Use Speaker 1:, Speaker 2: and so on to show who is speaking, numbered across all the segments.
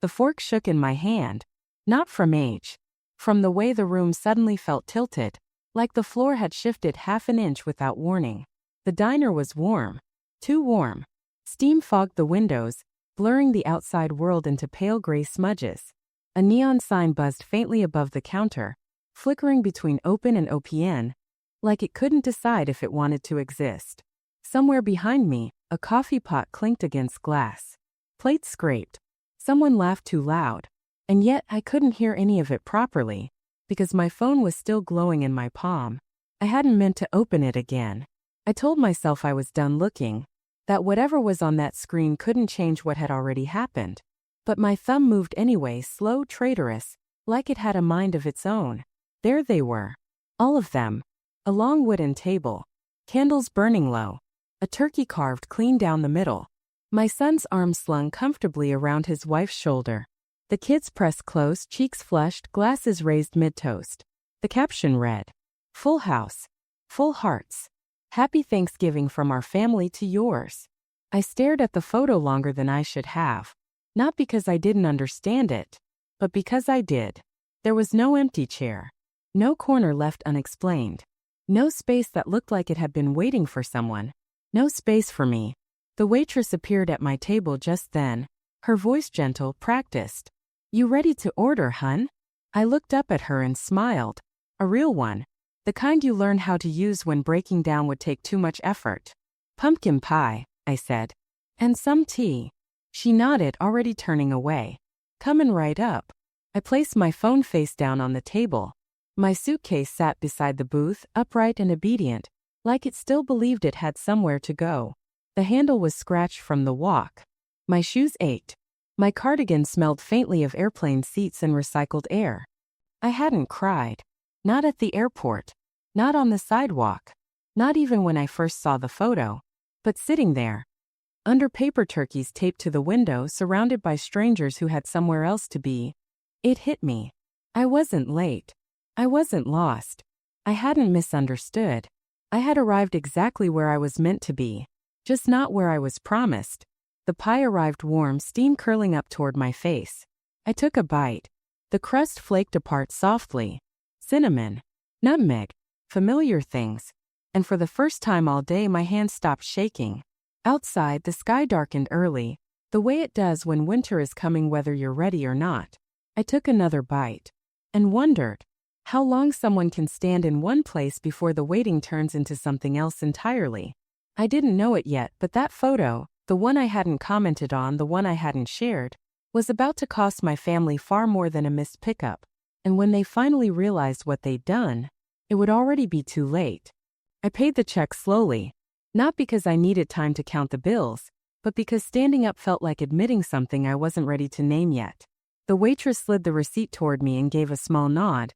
Speaker 1: The fork shook in my hand. Not from age. From the way the room suddenly felt tilted, like the floor had shifted half an inch without warning. The diner was warm. Too warm. Steam fogged the windows, blurring the outside world into pale gray smudges. A neon sign buzzed faintly above the counter, flickering between open and OPN, like it couldn't decide if it wanted to exist. Somewhere behind me, a coffee pot clinked against glass. Plates scraped. Someone laughed too loud. And yet I couldn't hear any of it properly, because my phone was still glowing in my palm. I hadn't meant to open it again. I told myself I was done looking, that whatever was on that screen couldn't change what had already happened. But my thumb moved anyway, slow, traitorous, like it had a mind of its own. There they were. All of them. A long wooden table. Candles burning low. A turkey carved clean down the middle. My son's arm slung comfortably around his wife's shoulder. The kids pressed close, cheeks flushed, glasses raised mid-toast. The caption read, "Full house. Full hearts. Happy Thanksgiving from our family to yours." I stared at the photo longer than I should have. Not because I didn't understand it, but because I did. There was no empty chair. No corner left unexplained. No space that looked like it had been waiting for someone. No space for me. The waitress appeared at my table just then, her voice gentle, practiced. "You ready to order, hun?" I looked up at her and smiled. A real one. The kind you learn how to use when breaking down would take too much effort. "Pumpkin pie," I said. "And some tea." She nodded, already turning away. "Coming right up." I placed my phone face down on the table. My suitcase sat beside the booth, upright and obedient, like it still believed it had somewhere to go. The handle was scratched from the walk. My shoes ached. My cardigan smelled faintly of airplane seats and recycled air. I hadn't cried. Not at the airport. Not on the sidewalk. Not even when I first saw the photo. But sitting there, under paper turkeys taped to the window, surrounded by strangers who had somewhere else to be, it hit me. I wasn't late. I wasn't lost. I hadn't misunderstood. I had arrived exactly where I was meant to be, just not where I was promised. The pie arrived warm, steam curling up toward my face. I took a bite. The crust flaked apart softly. Cinnamon, nutmeg, familiar things. And for the first time all day my hands stopped shaking. Outside, the sky darkened early, the way it does when winter is coming whether you're ready or not. I took another bite and wondered how long someone can stand in one place before the waiting turns into something else entirely. I didn't know it yet, but that photo, the one I hadn't commented on, the one I hadn't shared, was about to cost my family far more than a missed pickup. And when they finally realized what they'd done, it would already be too late. I paid the check slowly, not because I needed time to count the bills, but because standing up felt like admitting something I wasn't ready to name yet. The waitress slid the receipt toward me and gave a small nod,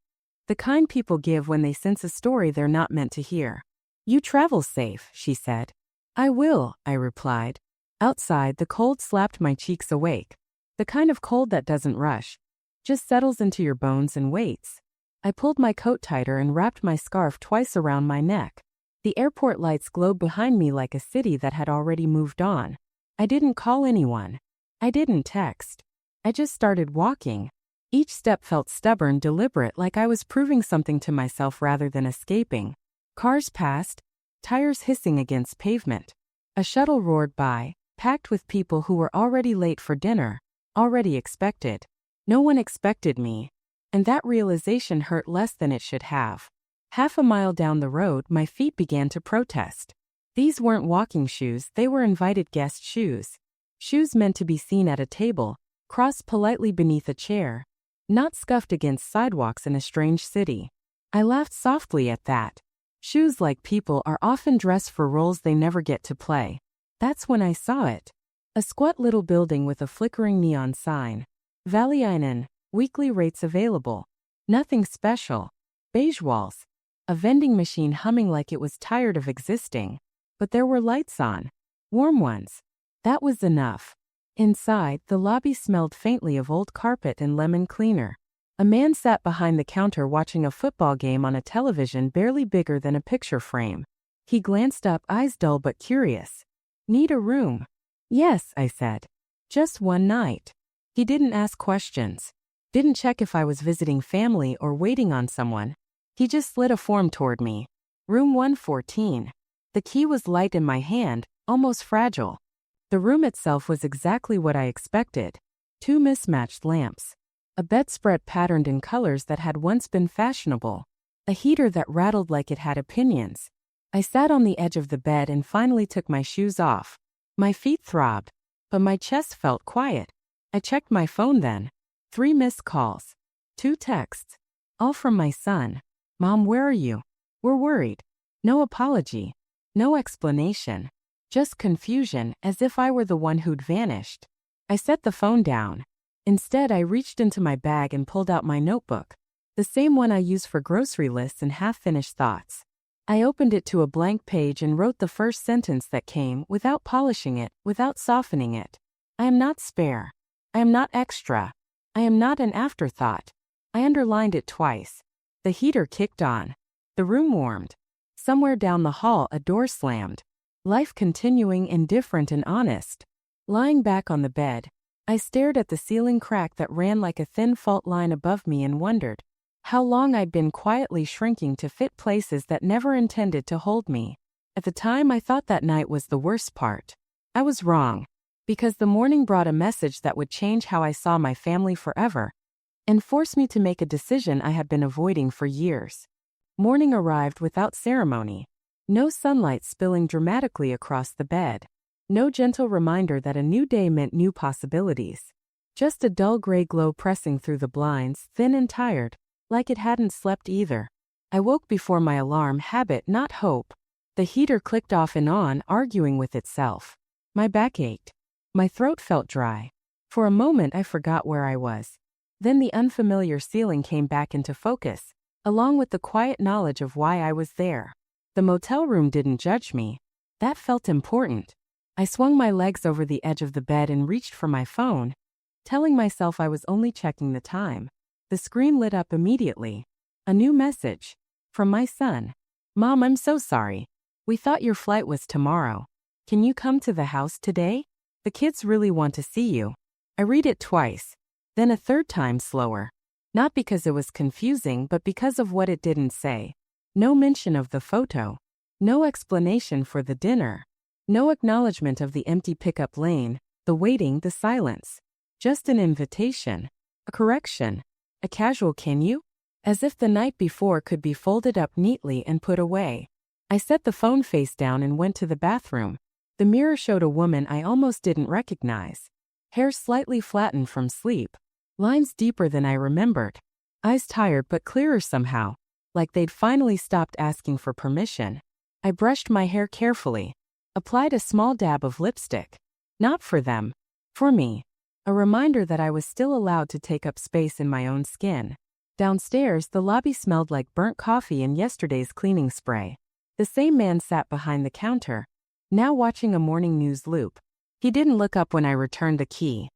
Speaker 1: the kind people give when they sense a story they're not meant to hear. "You travel safe," she said. "I will," I replied. Outside, the cold slapped my cheeks awake. The kind of cold that doesn't rush, just settles into your bones and waits. I pulled my coat tighter and wrapped my scarf twice around my neck. The airport lights glowed behind me like a city that had already moved on. I didn't call anyone. I didn't text. I just started walking. Each step felt stubborn, deliberate, like I was proving something to myself rather than escaping. Cars passed, tires hissing against pavement. A shuttle roared by, packed with people who were already late for dinner, already expected. No one expected me, and that realization hurt less than it should have. Half a mile down the road, my feet began to protest. These weren't walking shoes, they were invited guest shoes. Shoes meant to be seen at a table, crossed politely beneath a chair, not scuffed against sidewalks in a strange city. I laughed softly at that. Shoes, like people, are often dressed for roles they never get to play. That's when I saw it. A squat little building with a flickering neon sign. Väliainen, weekly rates available. Nothing special. Beige walls. A vending machine humming like it was tired of existing. But there were lights on. Warm ones. That was enough. Inside, the lobby smelled faintly of old carpet and lemon cleaner. A man sat behind the counter watching a football game on a television barely bigger than a picture frame. He glanced up, eyes dull but curious. "Need a room?" "Yes," I said. "Just one night." He didn't ask questions. Didn't check if I was visiting family or waiting on someone. He just slid a form toward me. Room 114. The key was light in my hand, almost fragile. The room itself was exactly what I expected. 2 mismatched lamps. A bedspread patterned in colors that had once been fashionable. A heater that rattled like it had opinions. I sat on the edge of the bed and finally took my shoes off. My feet throbbed, but my chest felt quiet. I checked my phone then. 3 missed calls. 2 texts. All from my son. Mom, where are you? We're worried. No apology. No explanation. Just confusion, as if I were the one who'd vanished. I set the phone down. Instead, I reached into my bag and pulled out my notebook. The same one I use for grocery lists and half-finished thoughts. I opened it to a blank page and wrote the first sentence that came, without polishing it, without softening it. I am not spare. I am not extra. I am not an afterthought. I underlined it twice. The heater kicked on. The room warmed. Somewhere down the hall, a door slammed. Life continuing, indifferent and honest. Lying back on the bed, I stared at the ceiling crack that ran like a thin fault line above me and wondered how long I'd been quietly shrinking to fit places that never intended to hold me. At the time, I thought that night was the worst part. I was wrong, because the morning brought a message that would change how I saw my family forever and force me to make a decision I had been avoiding for years. Morning arrived without ceremony. No sunlight spilling dramatically across the bed. No gentle reminder that a new day meant new possibilities. Just a dull gray glow pressing through the blinds, thin and tired, like it hadn't slept either. I woke before my alarm, habit, not hope. The heater clicked off and on, arguing with itself. My back ached. My throat felt dry. For a moment I forgot where I was. Then the unfamiliar ceiling came back into focus, along with the quiet knowledge of why I was there. The motel room didn't judge me. That felt important. I swung my legs over the edge of the bed and reached for my phone, telling myself I was only checking the time. The screen lit up immediately. A new message. From my son. Mom, I'm so sorry. We thought your flight was tomorrow. Can you come to the house today? The kids really want to see you. I read it twice. Then a third time slower. Not because it was confusing, but because of what it didn't say. No mention of the photo. No explanation for the dinner. No acknowledgement of the empty pickup lane, the waiting, the silence. Just an invitation. A correction. A casual "can you?" As if the night before could be folded up neatly and put away. I set the phone face down and went to the bathroom. The mirror showed a woman I almost didn't recognize. Hair slightly flattened from sleep. Lines deeper than I remembered. Eyes tired but clearer somehow, like they'd finally stopped asking for permission. I brushed my hair carefully. Applied a small dab of lipstick. Not for them. For me. A reminder that I was still allowed to take up space in my own skin. Downstairs, the lobby smelled like burnt coffee and yesterday's cleaning spray. The same man sat behind the counter, now watching a morning news loop. He didn't look up when I returned the key.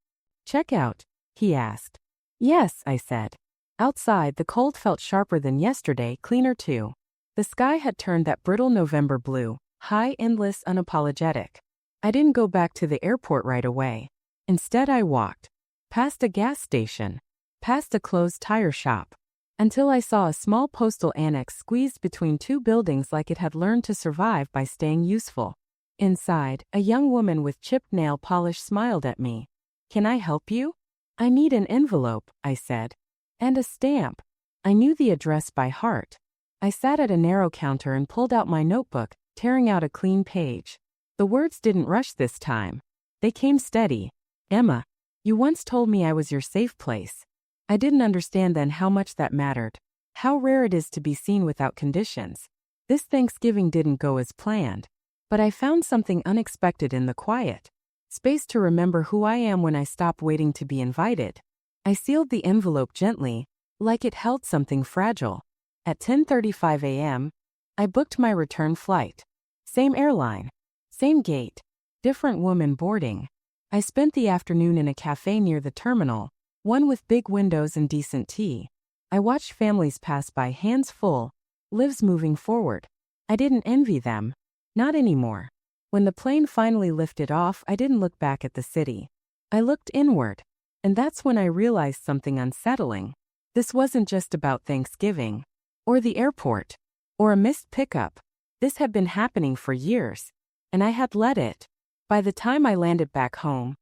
Speaker 1: "Check out?" he asked. "Yes," I said. Outside, the cold felt sharper than yesterday, cleaner too. The sky had turned that brittle November blue, high, endless, unapologetic. I didn't go back to the airport right away. Instead, I walked. Past a gas station. Past a closed tire shop. Until I saw a small postal annex squeezed between 2 buildings like it had learned to survive by staying useful. Inside, a young woman with chipped nail polish smiled at me. "Can I help you?" "I need an envelope," I said. "And a stamp." I knew the address by heart. I sat at a narrow counter and pulled out my notebook, tearing out a clean page. The words didn't rush this time. They came steady. "Emma, you once told me I was your safe place." I didn't understand then how much that mattered. How rare it is to be seen without conditions. This Thanksgiving didn't go as planned. But I found something unexpected in the quiet. Space to remember who I am when I stop waiting to be invited. I sealed the envelope gently, like it held something fragile. At 10:35 a.m., I booked my return flight. Same airline. Same gate. Different woman boarding. I spent the afternoon in a cafe near the terminal, one with big windows and decent tea. I watched families pass by, hands full, lives moving forward. I didn't envy them. Not anymore. When the plane finally lifted off, I didn't look back at the city. I looked inward. And that's when I realized something unsettling. This wasn't just about Thanksgiving, or the airport, or a missed pickup. This had been happening for years, and I had let it. By the time I landed back home,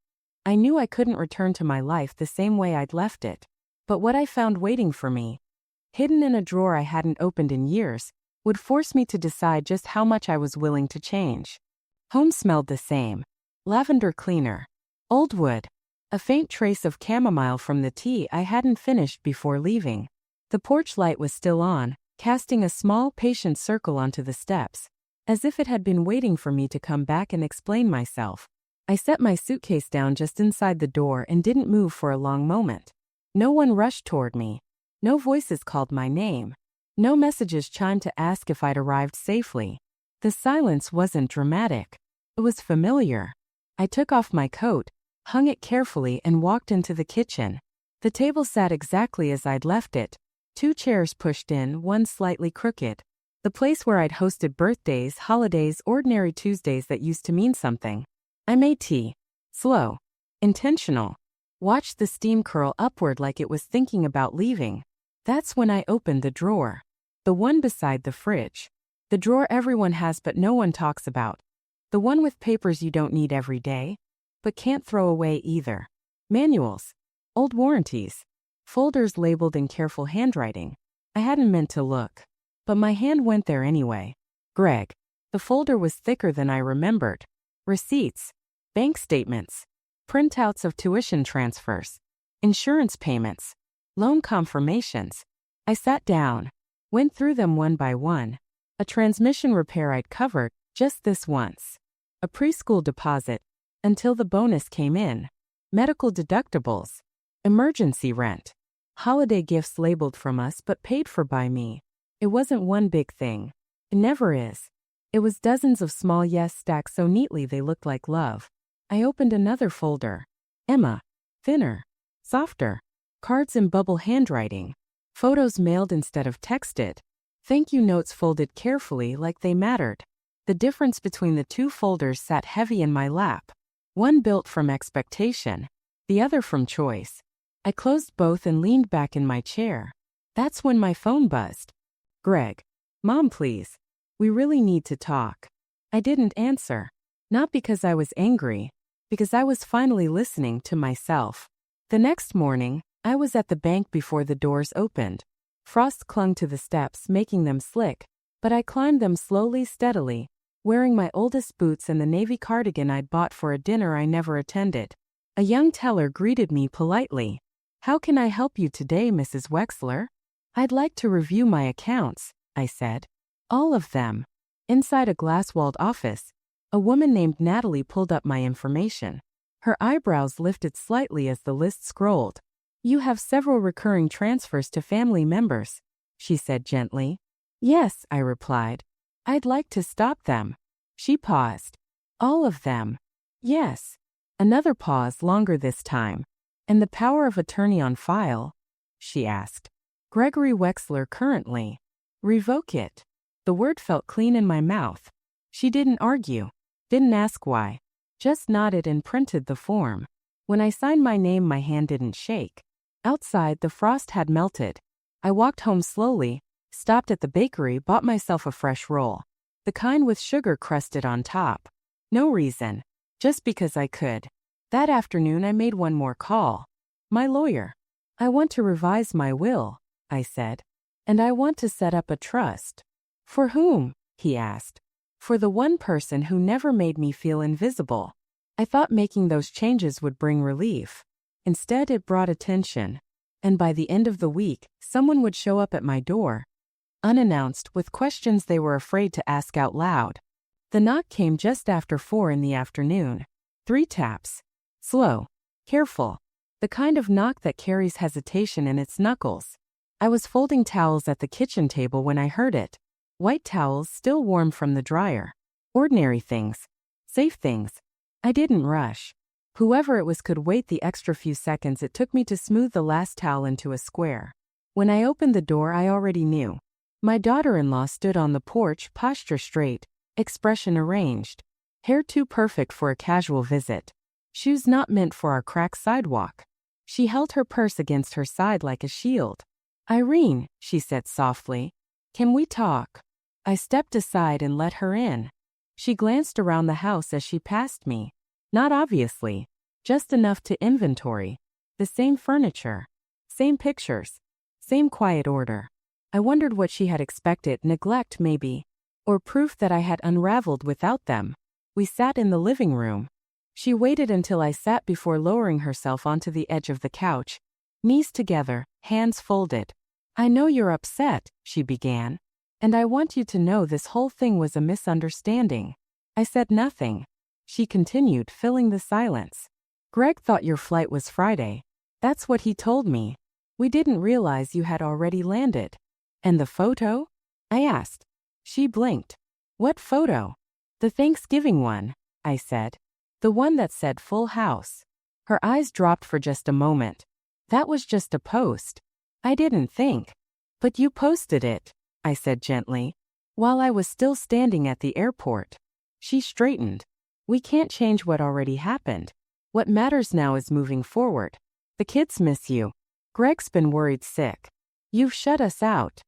Speaker 1: I knew I couldn't return to my life the same way I'd left it. But what I found waiting for me, hidden in a drawer I hadn't opened in years, would force me to decide just how much I was willing to change. Home smelled the same. Lavender cleaner. Old wood. A faint trace of chamomile from the tea I hadn't finished before leaving. The porch light was still on, casting a small, patient circle onto the steps, as if it had been waiting for me to come back and explain myself. I set my suitcase down just inside the door and didn't move for a long moment. No one rushed toward me. No voices called my name. No messages chimed to ask if I'd arrived safely. The silence wasn't dramatic. It was familiar. I took off my coat, hung it carefully, and walked into the kitchen. The table sat exactly as I'd left it, 2 chairs pushed in, one slightly crooked. The place where I'd hosted birthdays, holidays, ordinary Tuesdays that used to mean something. I made tea. Slow. Intentional. Watched the steam curl upward like it was thinking about leaving. That's when I opened the drawer. The one beside the fridge. The drawer everyone has but no one talks about. The one with papers you don't need every day, but can't throw away either. Manuals. Old warranties. Folders labeled in careful handwriting. I hadn't meant to look, but my hand went there anyway. Greg. The folder was thicker than I remembered. Receipts. Bank statements. Printouts of tuition transfers. Insurance payments. Loan confirmations. I sat down. Went through them one by one. A transmission repair I'd covered, just this once. A preschool deposit, until the bonus came in. Medical deductibles. Emergency rent. Holiday gifts labeled from us but paid for by me. It wasn't one big thing. It never is. It was dozens of small yes stacked so neatly they looked like love. I opened another folder. Emma. Thinner. Softer. Cards in bubble handwriting. Photos mailed instead of texted. Thank you notes folded carefully like they mattered. The difference between the 2 folders sat heavy in my lap. One built from expectation, the other from choice. I closed both and leaned back in my chair. That's when my phone buzzed. Greg. Mom, please. We really need to talk. I didn't answer. Not because I was angry, because I was finally listening to myself. The next morning, I was at the bank before the doors opened. Frost clung to the steps, making them slick, but I climbed them slowly, steadily, wearing my oldest boots and the navy cardigan I'd bought for a dinner I never attended. A young teller greeted me politely. How can I help you today, Mrs. Wexler? I'd like to review my accounts, I said. All of them. Inside a glass-walled office, a woman named Natalie pulled up my information. Her eyebrows lifted slightly as the list scrolled. You have several recurring transfers to family members, she said gently. Yes, I replied. I'd like to stop them. She paused. All of them. Yes. Another pause, longer this time. And the power of attorney on file? She asked. Gregory Wexler currently. Revoke it. The word felt clean in my mouth. She didn't argue. Didn't ask why. Just nodded and printed the form. When I signed my name, my hand didn't shake. Outside, the frost had melted. I walked home slowly, stopped at the bakery, bought myself a fresh roll. The kind with sugar crusted on top. No reason. Just because I could. That afternoon, I made one more call. My lawyer. I want to revise my will, I said. And I want to set up a trust. For whom? He asked. For the one person who never made me feel invisible. I thought making those changes would bring relief. Instead, it brought attention. And by the end of the week, someone would show up at my door, unannounced, with questions they were afraid to ask out loud. The knock came just after 4 in the afternoon. 3 taps. Slow. Careful. The kind of knock that carries hesitation in its knuckles. I was folding towels at the kitchen table when I heard it. White towels still warm from the dryer. Ordinary things. Safe things. I didn't rush. Whoever it was could wait the extra few seconds it took me to smooth the last towel into a square. When I opened the door, I already knew. My daughter-in-law stood on the porch, posture straight, expression arranged. Hair too perfect for a casual visit. Shoes not meant for our cracked sidewalk. She held her purse against her side like a shield. Irene, she said softly, can we talk? I stepped aside and let her in. She glanced around the house as she passed me. Not obviously, just enough to inventory. The same furniture, same pictures, same quiet order. I wondered what she had expected, neglect maybe, or proof that I had unraveled without them. We sat in the living room. She waited until I sat before lowering herself onto the edge of the couch, knees together, hands folded. I know you're upset, she began. And I want you to know this whole thing was a misunderstanding. I said nothing. She continued, filling the silence. Greg thought your flight was Friday. That's what he told me. We didn't realize you had already landed. And the photo? I asked. She blinked. What photo? The Thanksgiving one, I said. The one that said full house. Her eyes dropped for just a moment. That was just a post. I didn't think. But you posted it, I said gently, while I was still standing at the airport. She straightened. We can't change what already happened. What matters now is moving forward. The kids miss you. Greg's been worried sick. You've shut us out.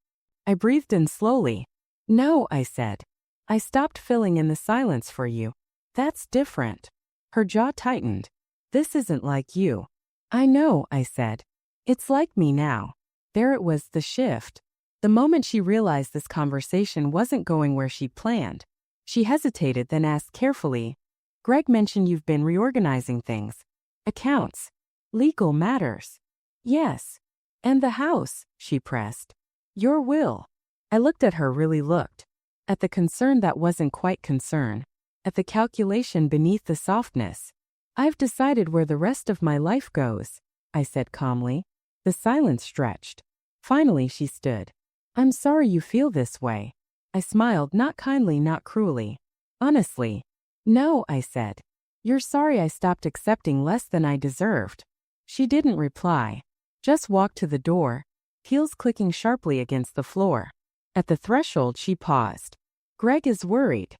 Speaker 1: I breathed in slowly. No, I said. I stopped filling in the silence for you. That's different. Her jaw tightened. This isn't like you. I know, I said. It's like me now. There it was, the shift. The moment she realized this conversation wasn't going where she planned. She hesitated, then asked carefully, Greg mentioned you've been reorganizing things. Accounts. Legal matters. Yes. And the house, she pressed. Your will. I looked at her, really looked. At the concern that wasn't quite concern. At the calculation beneath the softness. I've decided where the rest of my life goes, I said calmly. The silence stretched. Finally she stood. I'm sorry you feel this way. I smiled, not kindly, not cruelly. Honestly. No, I said. You're sorry I stopped accepting less than I deserved. She didn't reply. Just walked to the door, heels clicking sharply against the floor. At the threshold she paused. Greg is worried.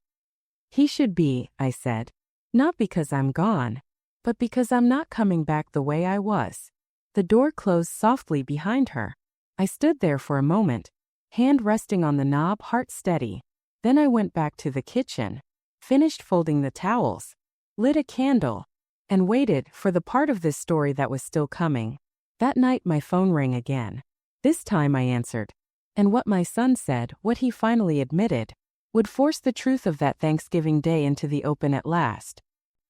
Speaker 1: He should be, I said. Not because I'm gone, but because I'm not coming back the way I was. The door closed softly behind her. I stood there for a moment, hand resting on the knob, heart steady. Then I went back to the kitchen, finished folding the towels, lit a candle, and waited for the part of this story that was still coming. That night my phone rang again. This time I answered. And what my son said, what he finally admitted, would force the truth of that Thanksgiving day into the open at last.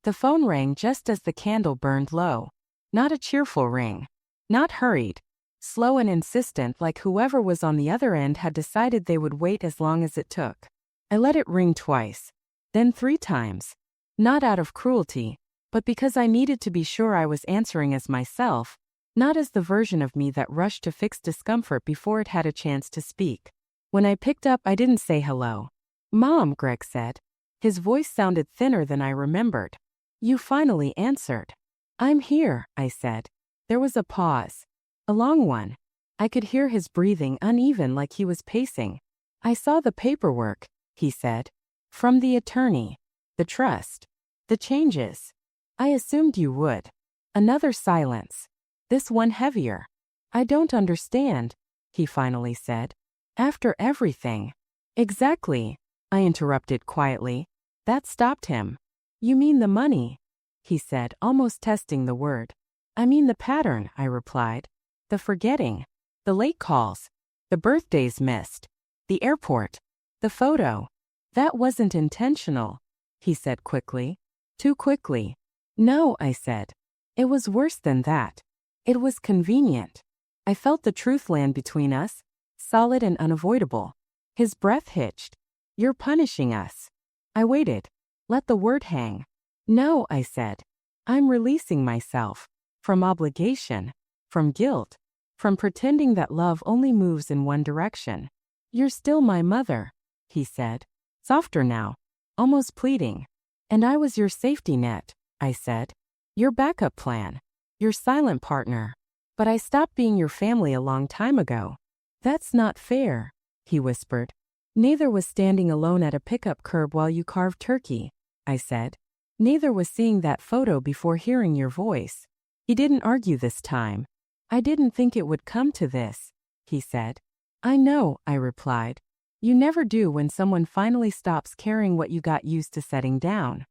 Speaker 1: The phone rang just as the candle burned low. Not a cheerful ring. Not hurried. Slow and insistent, like whoever was on the other end had decided they would wait as long as it took. I let it ring twice. Then 3 times. Not out of cruelty, but because I needed to be sure I was answering as myself, not as the version of me that rushed to fix discomfort before it had a chance to speak. When I picked up, I didn't say hello. Mom, Greg said. His voice sounded thinner than I remembered. You finally answered. I'm here, I said. There was a pause. A long one. I could hear his breathing, uneven, like he was pacing. I saw the paperwork, he said. From the attorney. The trust. The changes. I assumed you would. Another silence. This one heavier. I don't understand, he finally said. After everything. Exactly, I interrupted quietly. That stopped him. You mean the money? He said, almost testing the word. I mean the pattern, I replied. The forgetting. The late calls. The birthdays missed. The airport. The photo. That wasn't intentional, he said quickly. Too quickly. No, I said. It was worse than that. It was convenient. I felt the truth land between us, solid and unavoidable. His breath hitched. You're punishing us. I waited. Let the word hang. No, I said. I'm releasing myself. From obligation. From guilt. From pretending that love only moves in one direction. You're still my mother, he said. Softer now. Almost pleading. And I was your safety net, I said. Your backup plan. Your silent partner. But I stopped being your family a long time ago. That's not fair, he whispered. Neither was standing alone at a pickup curb while you carved turkey, I said. Neither was seeing that photo before hearing your voice. He didn't argue this time. I didn't think it would come to this, he said. I know, I replied. You never do when someone finally stops caring what you got used to setting down.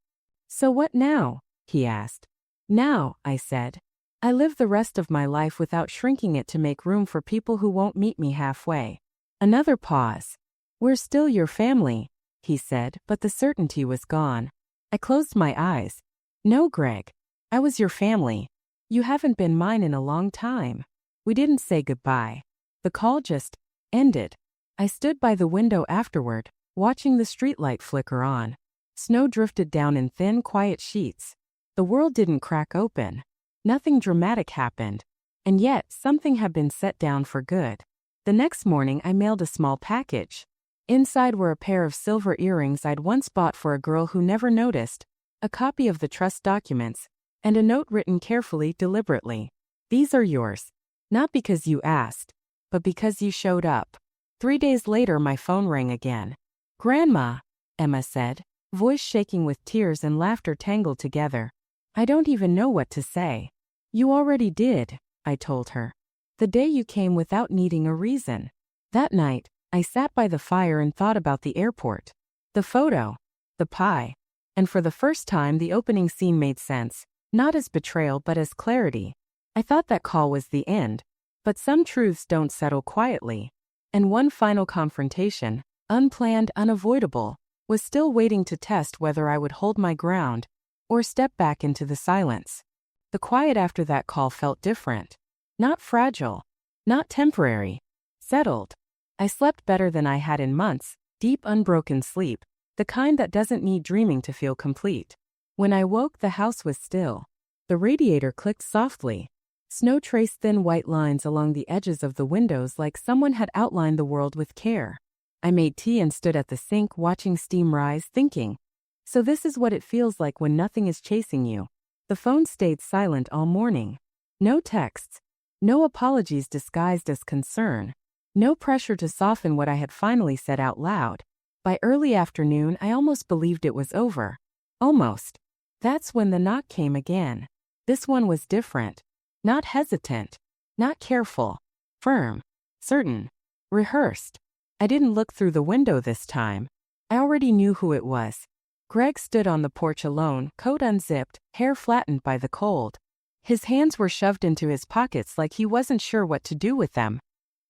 Speaker 1: So what now? He asked. Now, I said. I live the rest of my life without shrinking it to make room for people who won't meet me halfway. Another pause. We're still your family, he said, but the certainty was gone. I closed my eyes. No, Greg. I was your family. You haven't been mine in a long time. We didn't say goodbye. The call just ended. I stood by the window afterward, watching the streetlight flicker on. Snow drifted down in thin, quiet sheets. The world didn't crack open. Nothing dramatic happened. And yet, something had been set down for good. The next morning, I mailed a small package. Inside were a pair of silver earrings I'd once bought for a girl who never noticed, a copy of the trust documents, and a note written carefully, deliberately. These are yours. Not because you asked, but because you showed up. 3 days later, my phone rang again. Grandma, Emma said, voice shaking with tears and laughter tangled together. I don't even know what to say. You already did, I told her. The day you came without needing a reason. That night, I sat by the fire and thought about the airport. The photo. The pie. And for the first time, the opening scene made sense, not as betrayal but as clarity. I thought that call was the end. But some truths don't settle quietly. And one final confrontation, unplanned, unavoidable, was still waiting to test whether I would hold my ground or step back into the silence. The quiet after that call felt different. Not fragile. Not temporary. Settled. I slept better than I had in months, deep unbroken sleep, the kind that doesn't need dreaming to feel complete. When I woke, the house was still. The radiator clicked softly. Snow traced thin white lines along the edges of the windows like someone had outlined the world with care. I made tea and stood at the sink watching steam rise, thinking, so this is what it feels like when nothing is chasing you. The phone stayed silent all morning. No texts. No apologies disguised as concern. No pressure to soften what I had finally said out loud. By early afternoon, I almost believed it was over. Almost. That's when the knock came again. This one was different. Not hesitant. Not careful. Firm. Certain. Rehearsed. I didn't look through the window this time. I already knew who it was. Greg stood on the porch alone, coat unzipped, hair flattened by the cold. His hands were shoved into his pockets like he wasn't sure what to do with them.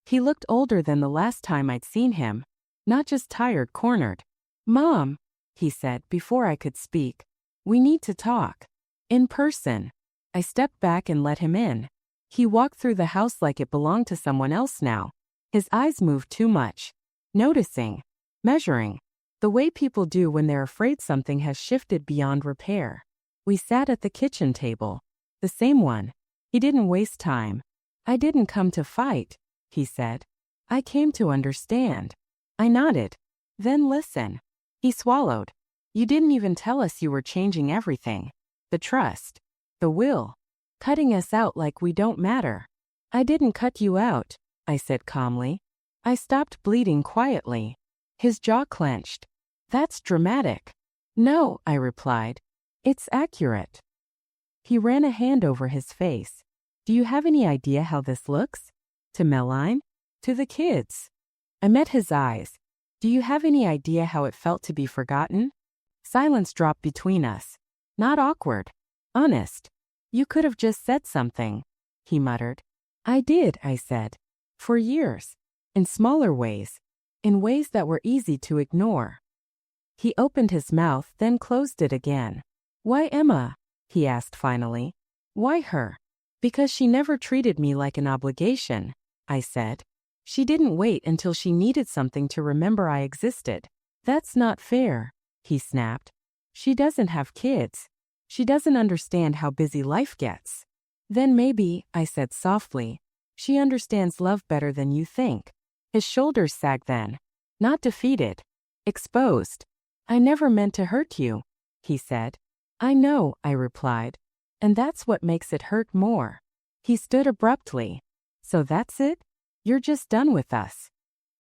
Speaker 1: He looked older than the last time I'd seen him. Not just tired, cornered. Mom, he said before I could speak. We need to talk. In person. I stepped back and let him in. He walked through the house like it belonged to someone else now. His eyes moved too much. Noticing. Measuring. The way people do when they're afraid something has shifted beyond repair. We sat at the kitchen table. The same one. He didn't waste time. I didn't come to fight, he said. I came to understand. I nodded. Then listen. He swallowed. You didn't even tell us you were changing everything. The trust. The will. Cutting us out like we don't matter. I didn't cut you out, I said calmly. I stopped bleeding quietly. His jaw clenched. That's dramatic. No, I replied. It's accurate. He ran a hand over his face. Do you have any idea how this looks? To Meline? To the kids? I met his eyes. Do you have any idea how it felt to be forgotten? Silence dropped between us. Not awkward. Honest. You could have just said something, he muttered. I did, I said. For years. In smaller ways. In ways that were easy to ignore. He opened his mouth, then closed it again. Why Emma? He asked finally. Why her? Because she never treated me like an obligation, I said. She didn't wait until she needed something to remember I existed. That's not fair, he snapped. She doesn't have kids. She doesn't understand how busy life gets. Then maybe, I said softly, she understands love better than you think. His shoulders sagged then. Not defeated. Exposed. I never meant to hurt you, he said. I know, I replied. And that's what makes it hurt more. He stood abruptly. So that's it? You're just done with us.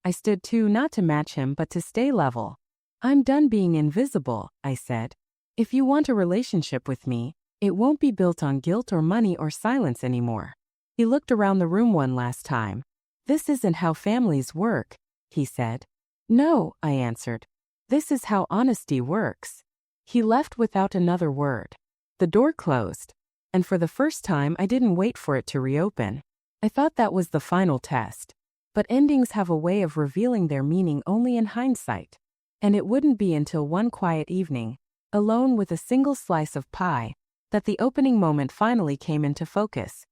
Speaker 1: I stood too, not to match him but to stay level. I'm done being invisible, I said. If you want a relationship with me, It won't be built on guilt or money or silence anymore. He looked around the room one last time. This isn't how families work, he said. No, I answered. This is how honesty works. He left without another word. The door closed, and for the first time I didn't wait for it to reopen. I thought that was the final test. But endings have a way of revealing their meaning only in hindsight. And it wouldn't be until one quiet evening, alone with a single slice of pie, that the opening moment finally came into focus.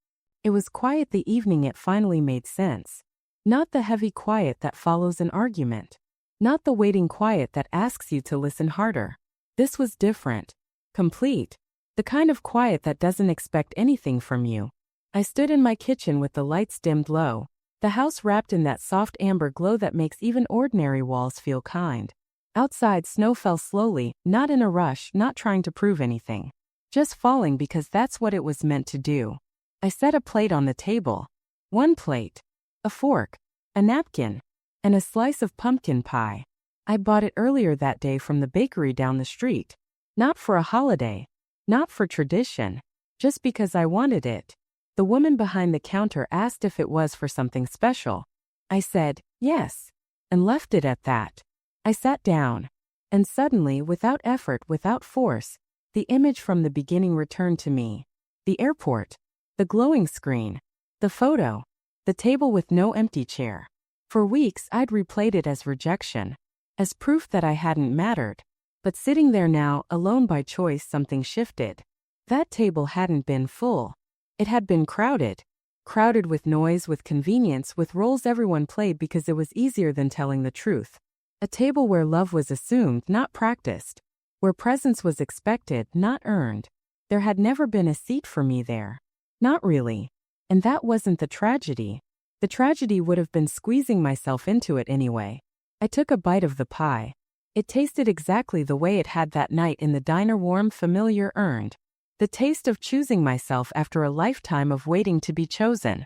Speaker 1: It was quiet the evening it finally made sense. Not the heavy quiet that follows an argument. Not the waiting quiet that asks you to listen harder. This was different. Complete. The kind of quiet that doesn't expect anything from you. I stood in my kitchen with the lights dimmed low, the house wrapped in that soft amber glow that makes even ordinary walls feel kind. Outside, snow fell slowly, not in a rush, not trying to prove anything. Just falling because that's what it was meant to do. I set a plate on the table. One plate. A fork. A napkin. And a slice of pumpkin pie. I bought it earlier that day from the bakery down the street. Not for a holiday. Not for tradition. Just because I wanted it. The woman behind the counter asked if it was for something special. I said, yes, and left it at that. I sat down, and suddenly, without effort, without force, the image from the beginning returned to me. The airport, the glowing screen, the photo, the table with no empty chair. For weeks, I'd replayed it as rejection, as proof that I hadn't mattered. But sitting there now, alone by choice, something shifted. That table hadn't been full. It had been crowded. Crowded with noise, with convenience, with roles everyone played because it was easier than telling the truth. A table where love was assumed, not practiced. Where presence was expected, not earned. There had never been a seat for me there. Not really. And that wasn't the tragedy. The tragedy would have been squeezing myself into it anyway. I took a bite of the pie. It tasted exactly the way it had that night in the diner, warm, familiar, earned. The taste of choosing myself after a lifetime of waiting to be chosen.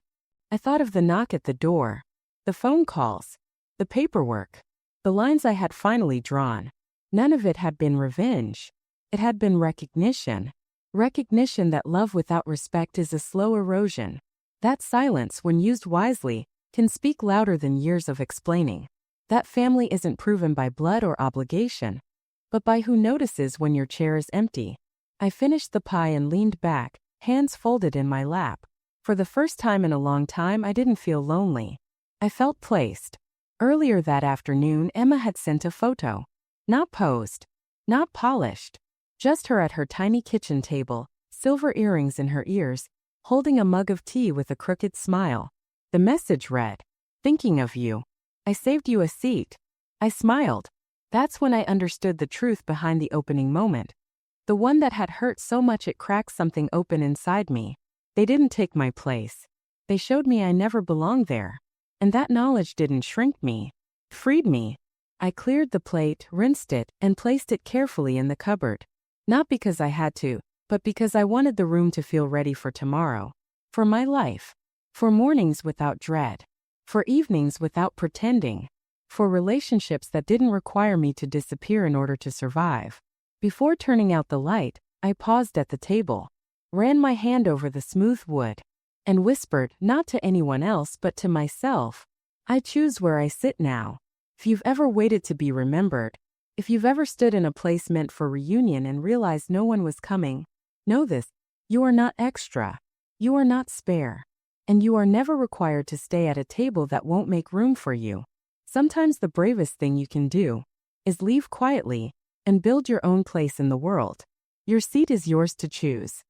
Speaker 1: I thought of the knock at the door, the phone calls, the paperwork, the lines I had finally drawn. None of it had been revenge. It had been recognition. Recognition that love without respect is a slow erosion. That silence, when used wisely, can speak louder than years of explaining. That family isn't proven by blood or obligation, but by who notices when your chair is empty. I finished the pie and leaned back, hands folded in my lap. For the first time in a long time, I didn't feel lonely. I felt placed. Earlier that afternoon, Emma had sent a photo. Not posed. Not polished. Just her at her tiny kitchen table, silver earrings in her ears, holding a mug of tea with a crooked smile. The message read, "Thinking of you. I saved you a seat." I smiled. That's when I understood the truth behind the opening moment. The one that had hurt so much it cracked something open inside me. They didn't take my place. They showed me I never belonged there. And that knowledge didn't shrink me. Freed me. I cleared the plate, rinsed it, and placed it carefully in the cupboard. Not because I had to, but because I wanted the room to feel ready for tomorrow. For my life. For mornings without dread. For evenings without pretending. For relationships that didn't require me to disappear in order to survive. Before turning out the light, I paused at the table, ran my hand over the smooth wood, and whispered, not to anyone else but to myself, I choose where I sit now. If you've ever waited to be remembered, if you've ever stood in a place meant for reunion and realized no one was coming, know this, you are not extra, you are not spare, and you are never required to stay at a table that won't make room for you. Sometimes the bravest thing you can do is leave quietly and build your own place in the world. Your seat is yours to choose.